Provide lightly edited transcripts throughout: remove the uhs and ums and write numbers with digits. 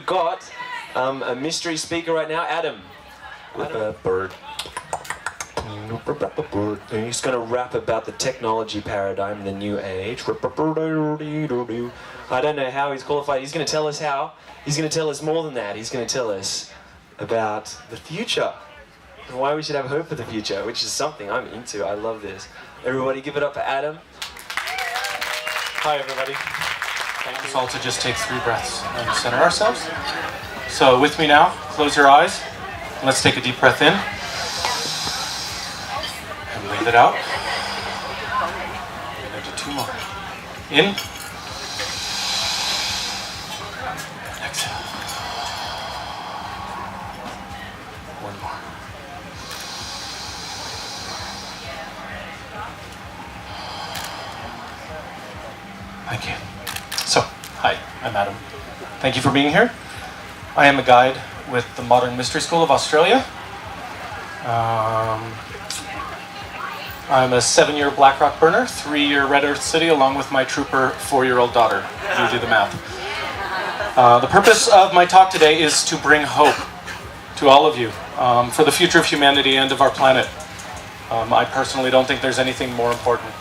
we've got a mystery speaker right now, Adam. Rappaport. He's going to rap about the technology paradigm, the new age. I don't know how he's qualified. He's going to tell us how. He's going to tell us more than that. He's going to tell us about the future and why we should have hope for the future, which is something I'm into. I love this. Everybody give it up for Adam. Hi, everybody. I want us all to just take 3 breaths and center ourselves. So with me now, close your eyes. And let's take a deep breath in. And breathe it out. And into 2 more. In. Exhale. 1 more. Thank you. So, hi, I'm Adam. Thank you for being here. I am a guide with the Modern Mystery School of Australia. I'm a 7-year Black Rock burner, 3-year Red Earth City, along with my trooper 4-year-old daughter. You do the math. The purpose of my talk today is to bring hope to all of you for the future of humanity and of our planet. I personally don't think there's anything more important.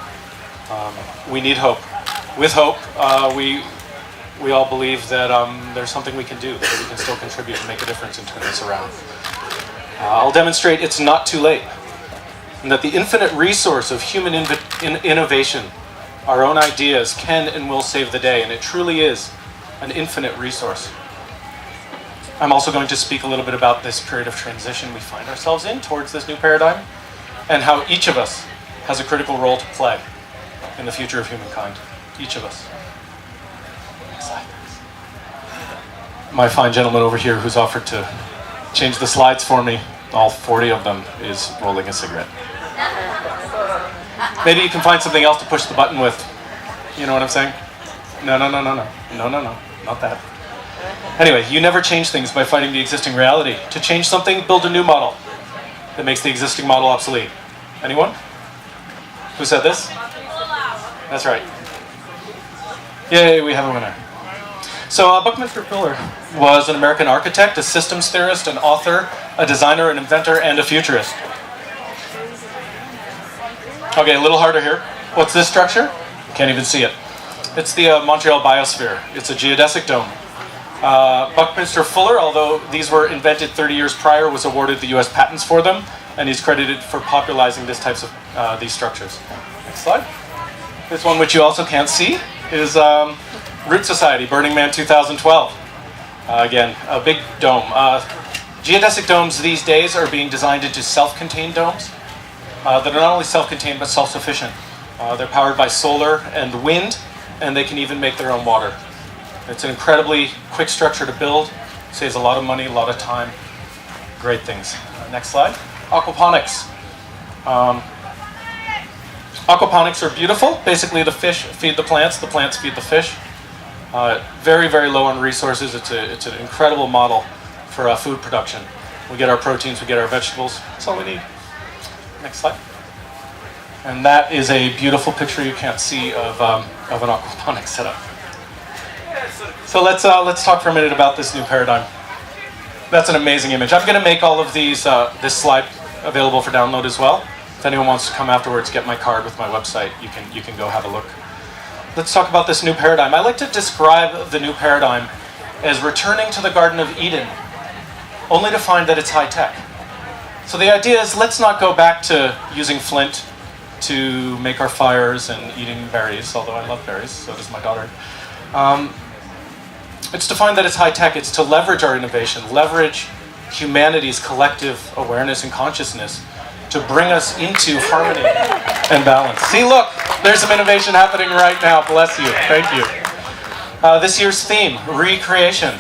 We need hope. With hope, we all believe that there's something we can do, that we can still contribute and make a difference and turn this around. I'll demonstrate it's not too late, and that the infinite resource of human innovation, our own ideas, can and will save the day, and it truly is an infinite resource. I'm also going to speak a little bit about this period of transition we find ourselves in towards this new paradigm, and how each of us has a critical role to play in the future of humankind. Each of us. Next slide. My fine gentleman over here who's offered to change the slides for me, all 40 of them, is rolling a cigarette. Maybe you can find something else to push the button with. You know what I'm saying? No, not that. Anyway, you never change things by fighting the existing reality. To change something, build a new model that makes the existing model obsolete. Anyone? Who said this? That's right. Yay, we have a winner. So Buckminster Fuller was an American architect, a systems theorist, an author, a designer, an inventor, and a futurist. Okay, a little harder here. What's this structure? Can't even see it. It's the Montreal Biosphere. It's a geodesic dome. Buckminster Fuller, although these were invented 30 years prior, was awarded the US patents for them, and he's credited for popularizing these types of these structures. Next slide. This one, which you also can't see, is Root Society, Burning Man 2012. Again, a big dome. Geodesic domes these days are being designed into self-contained domes that are not only self-contained but self-sufficient. They're powered by solar and wind, and they can even make their own water. It's an incredibly quick structure to build, saves a lot of money, a lot of time. Great things. Next slide. Aquaponics. Aquaponics are beautiful. Basically, the fish feed the plants feed the fish. Very, very low on resources. It's an incredible model for food production. We get our proteins, we get our vegetables. That's all we need. Next slide. And that is a beautiful picture you can't see of an aquaponics setup. So let's talk for a minute about this new paradigm. That's an amazing image. I'm going to make all of these this slide available for download as well. If anyone wants to come afterwards, get my card with my website. You can go have a look. Let's talk about this new paradigm. I like to describe the new paradigm as returning to the Garden of Eden, only to find that it's high tech. So the idea is, let's not go back to using flint to make our fires and eating berries, although I love berries, so does my daughter. It's to find that it's high tech. It's to leverage our innovation, leverage humanity's collective awareness and consciousness to bring us into harmony and balance. See, look, there's some innovation happening right now. Bless you. Thank you. This year's theme, recreation.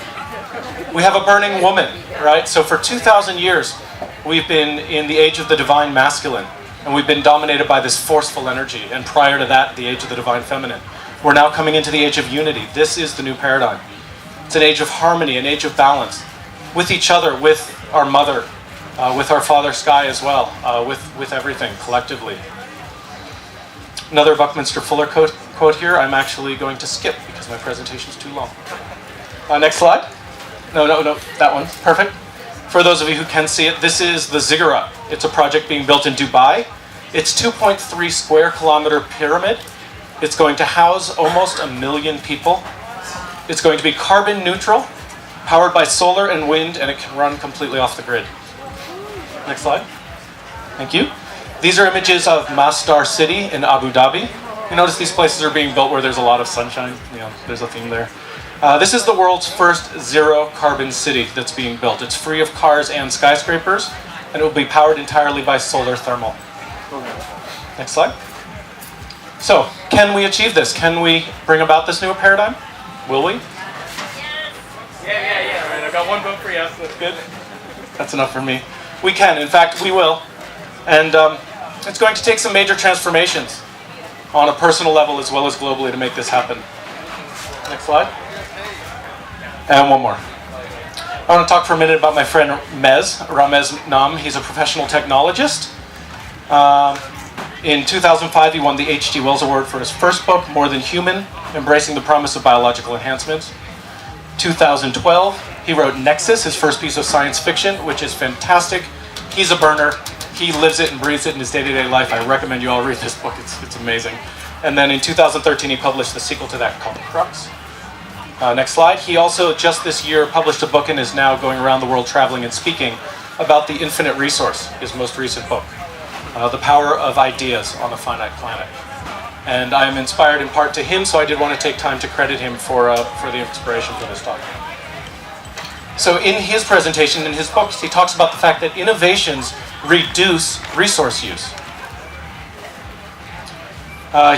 We have a burning woman, right? So for 2,000 years, we've been in the age of the divine masculine, and we've been dominated by this forceful energy. And prior to that, the age of the divine feminine. We're now coming into the age of unity. This is the new paradigm. It's an age of harmony, an age of balance with each other, with our mother, with our Father Sky as well, with everything collectively. Another Buckminster Fuller quote here, I'm actually going to skip because my presentation is too long. Next slide. No, that one. Perfect. For those of you who can see it, this is the ziggurat. It's a project being built in Dubai. It's 2.3 square kilometer pyramid. It's going to house almost 1 million people. It's going to be carbon neutral, powered by solar and wind, and it can run completely off the grid. Next slide. Thank you. These are images of Masdar City in Abu Dhabi. You notice these places are being built where there's a lot of sunshine. There's a theme there. This is the world's first zero carbon city that's being built. It's free of cars and skyscrapers, and it will be powered entirely by solar thermal. Next slide. So, can we achieve this? Can we bring about this new paradigm? Will we? Yeah. All right, I've got one vote for yes. That's good. That's enough for me. We can. In fact, we will. And it's going to take some major transformations on a personal level as well as globally to make this happen. Next slide. And one more. I want to talk for a minute about my friend Ramez Nam. He's a professional technologist. In 2005, he won the H.G. Wells Award for his first book, More Than Human, Embracing the Promise of Biological Enhancements. 2012, he wrote Nexus, his first piece of science fiction, which is fantastic. He's a burner. He lives it and breathes it in his day-to-day life. I recommend you all read this book. It's amazing. And then in 2013, he published the sequel to that called Crux. Next slide. He also, just this year, published a book and is now going around the world traveling and speaking about The Infinite Resource, his most recent book. The Power of Ideas on a Finite Planet. And I am inspired in part to him, so I did want to take time to credit him for the inspiration for this talk. So in his presentation, in his books, he talks about the fact that innovations reduce resource use.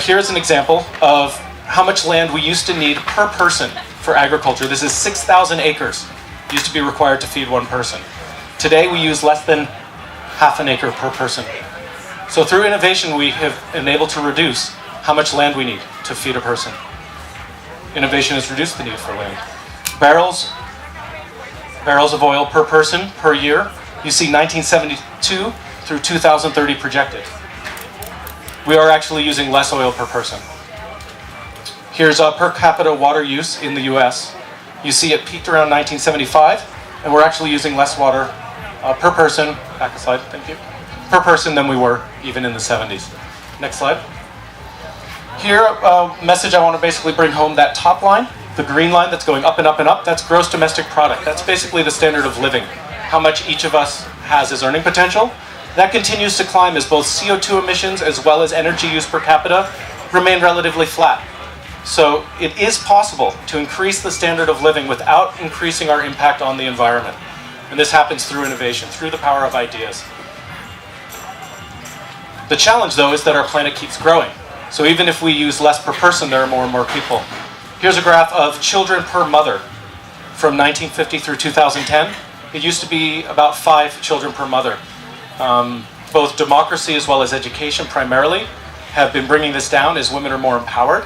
Here's an example of how much land we used to need per person for agriculture. This is 6,000 acres used to be required to feed one person. Today we use less than half an acre per person. So through innovation, we have been able to reduce how much land we need to feed a person. Innovation has reduced the need for land. Barrels of oil per person per year. You see 1972 through 2030 projected. We are actually using less oil per person. Here's per capita water use in the US. You see it peaked around 1975, and we're actually using less water per person. Back a slide, thank you. Per person than we were even in the 70s. Next slide. Here, a message I want to basically bring home, that top line, the green line that's going up and up and up, that's gross domestic product. That's basically the standard of living, how much each of us has as earning potential. That continues to climb as both CO2 emissions as well as energy use per capita remain relatively flat. So it is possible to increase the standard of living without increasing our impact on the environment. And this happens through innovation, through the power of ideas. The challenge, though, is that our planet keeps growing. So even if we use less per person, there are more and more people. Here's a graph of children per mother from 1950 through 2010. It used to be about 5 children per mother. Both democracy as well as education primarily have been bringing this down as women are more empowered.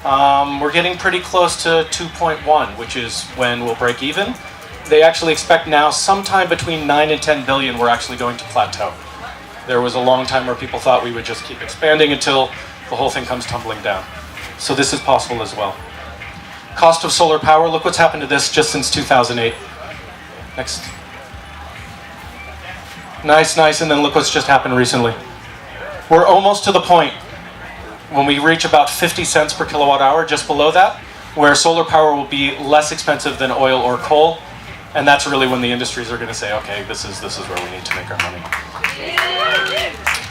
We're getting pretty close to 2.1, which is when we'll break even. They actually expect now sometime between 9 and 10 billion we're actually going to plateau. There was a long time where people thought we would just keep expanding until the whole thing comes tumbling down. So this is possible as well. Cost of solar power, look what's happened to this just since 2008. Next. Nice, and then look what's just happened recently. We're almost to the point when we reach about 50 cents per kilowatt hour, just below that, where solar power will be less expensive than oil or coal, and that's really when the industries are going to say, okay, this is where we need to make our money.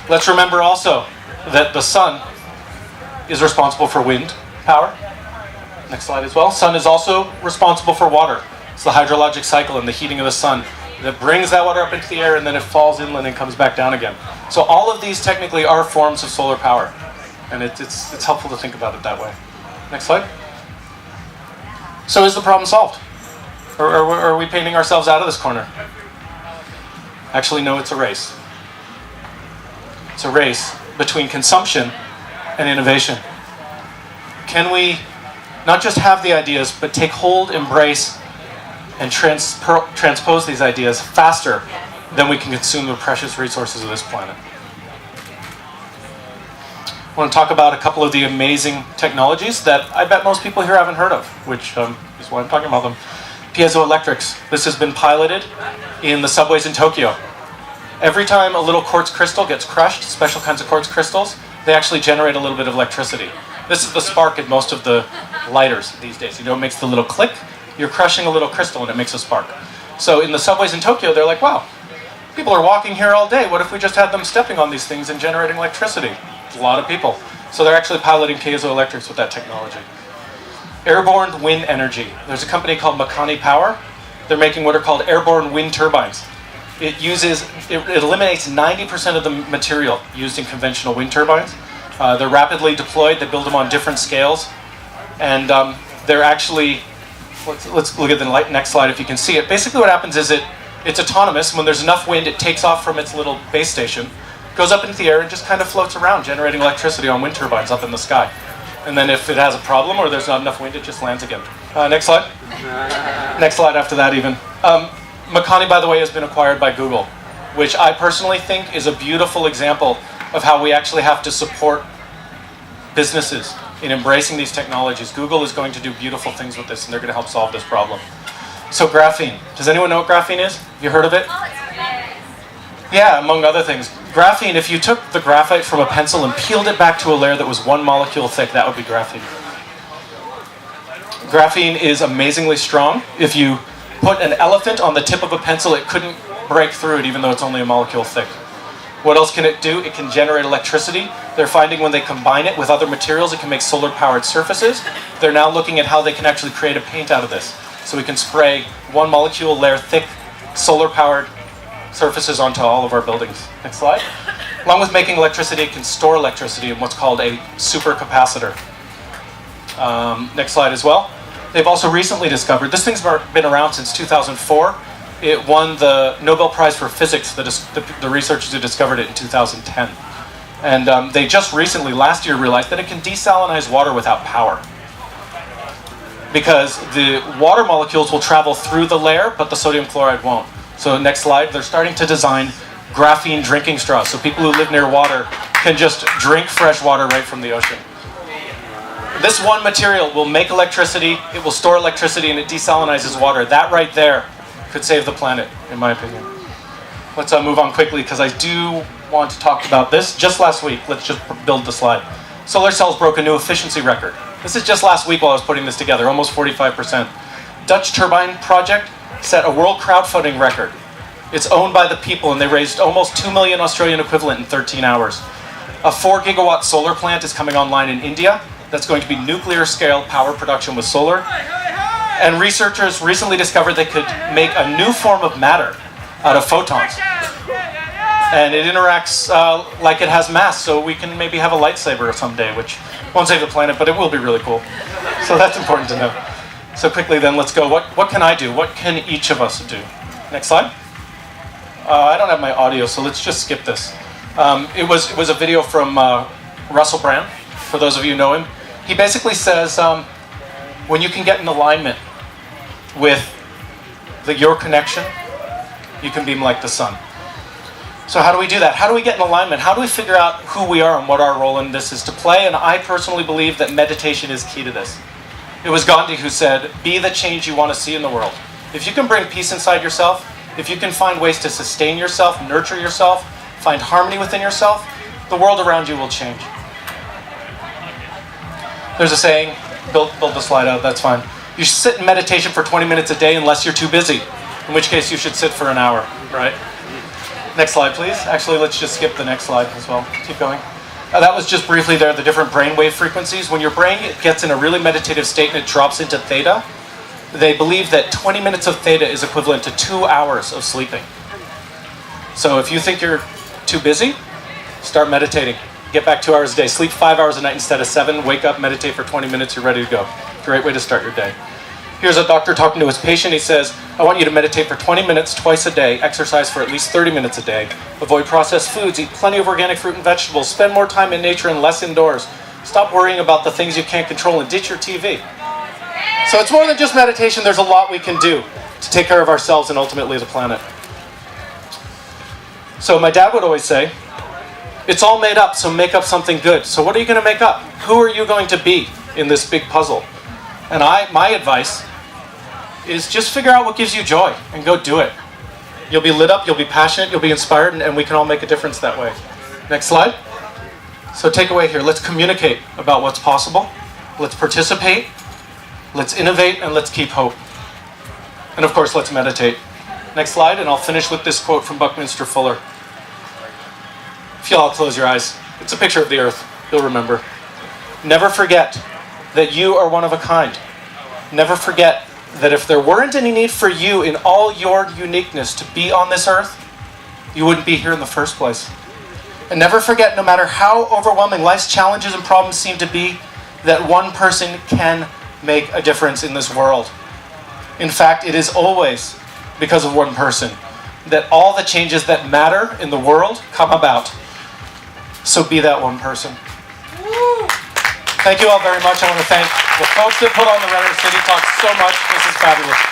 Let's remember also that the sun is responsible for wind power. Next slide as well. Sun is also responsible for water. It's the hydrologic cycle and the heating of the sun that brings that water up into the air, and then it falls inland and comes back down again. So all of these technically are forms of solar power, and it's helpful to think about it that way. Next slide. So is the problem solved? Or are we painting ourselves out of this corner? Actually, no, it's a race. It's a race between consumption and innovation. Can we not just have the ideas, but take hold, embrace, and transpose these ideas faster than we can consume the precious resources of this planet? I want to talk about a couple of the amazing technologies that I bet most people here haven't heard of, which is why I'm talking about them. Piezoelectrics. This has been piloted in the subways in Tokyo. Every time a little quartz crystal gets crushed, special kinds of quartz crystals, they actually generate a little bit of electricity. This is the spark in most of the lighters these days. You know, it makes the little click. You're crushing a little crystal and it makes a spark. So in the subways in Tokyo, they're like, wow, people are walking here all day. What if we just had them stepping on these things and generating electricity? A lot of people. So they're actually piloting piezoelectrics with that technology. Airborne wind energy. There's a company called Makani Power. They're making what are called airborne wind turbines. It eliminates 90% of the material used in conventional wind turbines. They're rapidly deployed. They build them on different scales. And they're actually, let's look at the next slide if you can see it. Basically what happens is it's autonomous. When there's enough wind, it takes off from its little base station, goes up into the air and just kind of floats around, generating electricity on wind turbines up in the sky. And then if it has a problem or there's not enough wind, it just lands again. Next slide. Next slide after that even. Makani, by the way, has been acquired by Google, which I personally think is a beautiful example of how we actually have to support businesses in embracing these technologies. Google is going to do beautiful things with this, and they're going to help solve this problem. So graphene. Does anyone know what graphene is? Have you heard of it? Yeah, among other things. Graphene, if you took the graphite from a pencil and peeled it back to a layer that was 1 molecule thick, that would be graphene. Graphene is amazingly strong. If you put an elephant on the tip of a pencil, it couldn't break through it even though it's only a molecule thick. What else can it do? It can generate electricity. They're finding when they combine it with other materials, it can make solar-powered surfaces. They're now looking at how they can actually create a paint out of this. So we can spray 1 molecule layer thick, solar-powered surfaces onto all of our buildings. Next slide. Along with making electricity, it can store electricity in what's called a supercapacitor. Next slide as well. They've also recently discovered, this thing's been around since 2004. It won the Nobel Prize for Physics, the researchers who discovered it in 2010. And they just recently, last year, realized that it can desalinize water without power. Because the water molecules will travel through the layer, but the sodium chloride won't. So next slide, they're starting to design graphene drinking straws. So people who live near water can just drink fresh water right from the ocean. This one material will make electricity, it will store electricity, and it desalinizes water. That right there could save the planet, in my opinion. Let's move on quickly, because I do want to talk about this. Just last week, let's just build the slide. Solar cells broke a new efficiency record. This is just last week while I was putting this together, almost 45%. Dutch turbine project set a world crowdfunding record. It's owned by the people, and they raised almost 2 million Australian equivalent in 13 hours. A 4 gigawatt solar plant is coming online in India. That's going to be nuclear scale power production with solar. And researchers recently discovered they could make a new form of matter out of photons. And it interacts like it has mass, so we can maybe have a lightsaber someday, which won't save the planet, but it will be really cool. So that's important to know. So quickly then, let's go. What can I do? What can each of us do? Next slide. I don't have my audio, so let's just skip this. It was a video from Russell Brand, for those of you who know him. He basically says, when you can get in alignment with your connection, you can beam like the sun. So how do we do that? How do we get in alignment? How do we figure out who we are and what our role in this is to play? And I personally believe that meditation is key to this. It was Gandhi who said, be the change you want to see in the world. If you can bring peace inside yourself, if you can find ways to sustain yourself, nurture yourself, find harmony within yourself, the world around you will change. There's a saying, build the slide out, that's fine. You should sit in meditation for 20 minutes a day unless you're too busy, in which case you should sit for an hour, right? Next slide, please. Actually, let's just skip the next slide as well. Keep going. That was just briefly there, the different brainwave frequencies. When your brain gets in a really meditative state and it drops into theta, they believe that 20 minutes of theta is equivalent to 2 hours of sleeping. So if you think you're too busy, start meditating. Get back 2 hours a day. Sleep 5 hours a night instead of 7. Wake up, meditate for 20 minutes, you're ready to go. Great way to start your day. Here's a doctor talking to his patient. He says, I want you to meditate for 20 minutes twice a day, exercise for at least 30 minutes a day, avoid processed foods, eat plenty of organic fruit and vegetables, spend more time in nature and less indoors. Stop worrying about the things you can't control and ditch your TV. So it's more than just meditation. There's a lot we can do to take care of ourselves and ultimately the planet. So my dad would always say, it's all made up, so make up something good. So what are you going to make up? Who are you going to be in this big puzzle? And my advice is just figure out what gives you joy and go do it. You'll be lit up, you'll be passionate, you'll be inspired, and we can all make a difference that way. Next slide. So takeaway here, let's communicate about what's possible. Let's participate, let's innovate, and let's keep hope. And of course, let's meditate. Next slide, and I'll finish with this quote from Buckminster Fuller. If you'll all close your eyes, it's a picture of the earth, you'll remember. Never forget that you are one of a kind. Never forget that if there weren't any need for you in all your uniqueness to be on this earth, you wouldn't be here in the first place. And never forget, no matter how overwhelming life's challenges and problems seem to be, that one person can make a difference in this world. In fact, it is always because of one person that all the changes that matter in the world come about. So be that one person. Thank you all very much. I want to thank the folks that put on the Red Earth City Talk so much. This is fabulous.